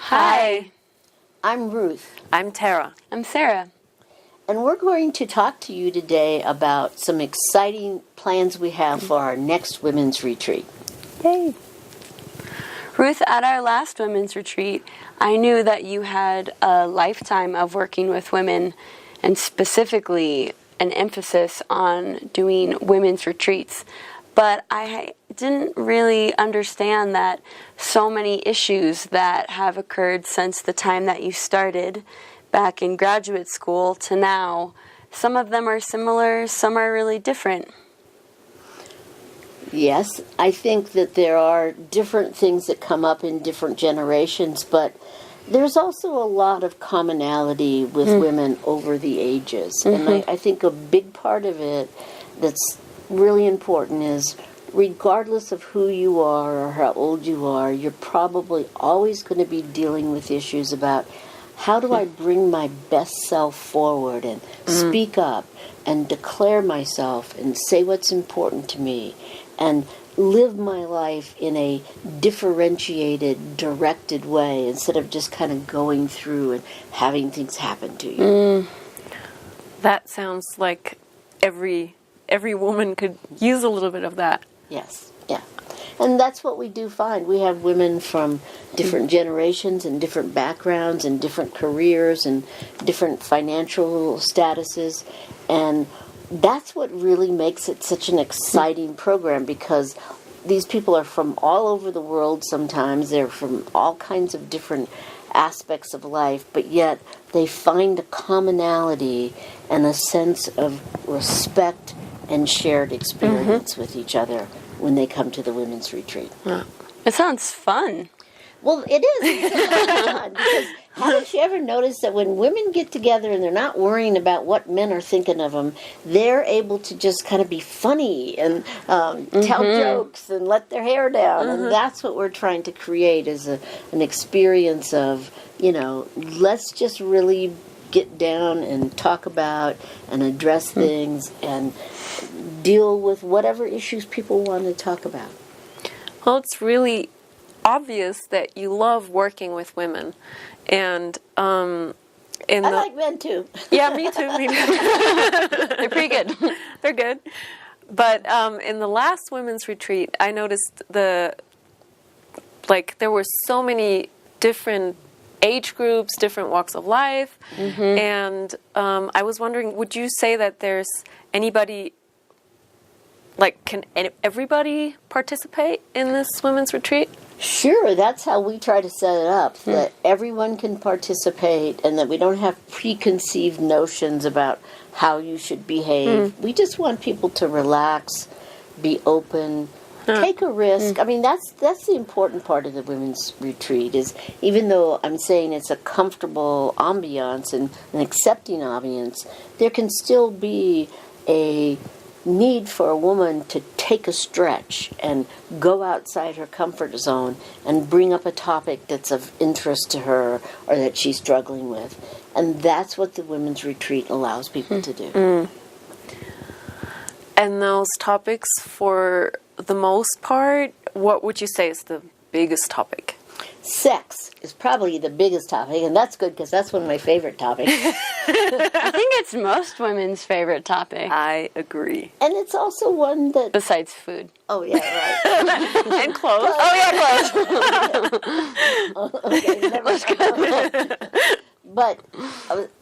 Hi. I'm Ruth. I'm Tara. I'm Sarah. And we're going to talk to you today about some exciting plans we have for our next women's retreat. Yay. Ruth, at our last women's retreat, I knew that you had a lifetime of working with women and specifically an emphasis on doing women's retreats. But I didn't really understand that so many issues that have occurred since the time that you started back in graduate school to now, some of them are similar, some are really different. Yes, I think that there are different things that come up in different generations, but there's also a lot of commonality with women over the ages. And I think a big part of it that's really important is regardless of who you are or how old you are, you're probably always going to be dealing with issues about how do I bring my best self forward and speak up and declare myself and say what's important to me and live my life in a differentiated, directed way instead of just kind of going through and having things happen to you. That sounds like every woman could use a little bit of that. Yes, yeah. And that's what we do find. We have women from different generations and different backgrounds and different careers and different financial statuses. And that's what really makes it such an exciting program, because these people are from all over the world sometimes. They're from all kinds of different aspects of life, but yet they find a commonality and a sense of respect and shared experience with each other when they come to the women's retreat. It sounds fun. Well, it is. It's fun, because haven't you ever noticed that when women get together and they're not worrying about what men are thinking of them, they're able to just kind of be funny and tell jokes and let their hair down. And that's what we're trying to create, is an experience of, let's just really get down and talk about and address things and deal with whatever issues people want to talk about. Well, it's really obvious that you love working with women, and I like men too. Yeah, me too. They're pretty good. They're good. But in the last women's retreat, I noticed there were so many different age groups, different walks of life, and I was wondering, would you say that there's anybody, can everybody participate in this women's retreat? Sure, that's how we try to set it up, that everyone can participate and that we don't have preconceived notions about how you should behave. We just want people to relax, be open, take a risk. I mean, that's the important part of the women's retreat, is even though I'm saying it's a comfortable ambiance and an accepting ambiance, there can still be a need for a woman to take a stretch and go outside her comfort zone and bring up a topic that's of interest to her or that she's struggling with. And that's what the women's retreat allows people to do. And those topics, for the most part, what would you say is the biggest topic? Sex is probably the biggest topic, and that's good because that's one of my favorite topics. I think it's most women's favorate topic. I agree. And it's also one that... Besides food. Oh, yeah, right. And clothes. Okay, never mind. But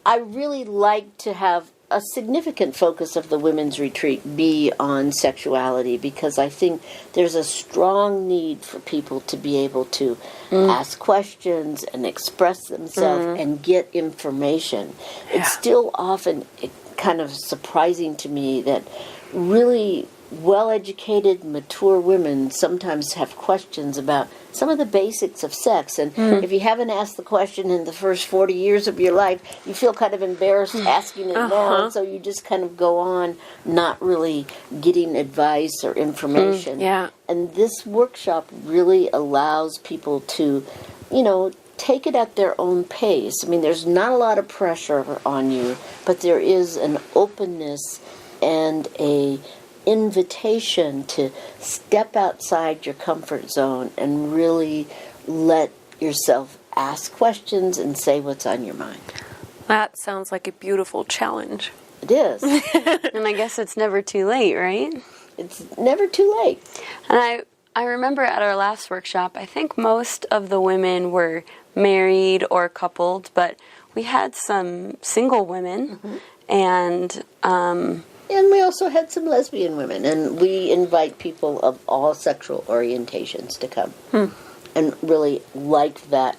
I really like to have a significant focus of the women's retreat be on sexuality, because I think there's a strong need for people to be able to ask questions and express themselves and get information. It's still often kind of surprising to me that really well-educated, mature women sometimes have questions about some of the basics of sex. And if you haven't asked the question in the first 40 years of your life, you feel kind of embarrassed asking it now. And so you just kind of go on not really getting advice or information. And this workshop really allows people to, take it at their own pace. I mean, there's not a lot of pressure on you, but there is an openness and a invitation to step outside your comfort zone and really let yourself ask questions and say what's on your mind. That sounds like a beautiful challenge. It is. And I guess it's never too late, right? It's never too late. And I remember at our last workshop, I think most of the women were married or coupled, but we had some single women, and we also had some lesbian women, and we invite people of all sexual orientations to come and really like that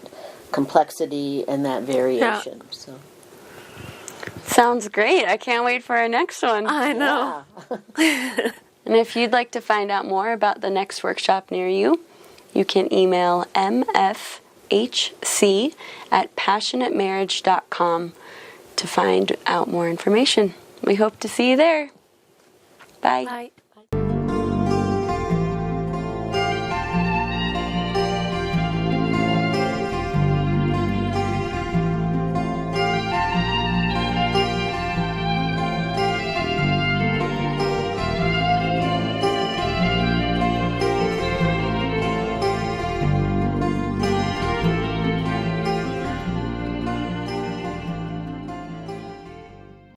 complexity and that variation. Yeah. So sounds great. I can't wait for our next one. I know. yeah. And if you'd like to find out more about the next workshop near you, you can email mfhc@passionatemarriage.com to find out more information. We hope to see you there. Bye. Bye.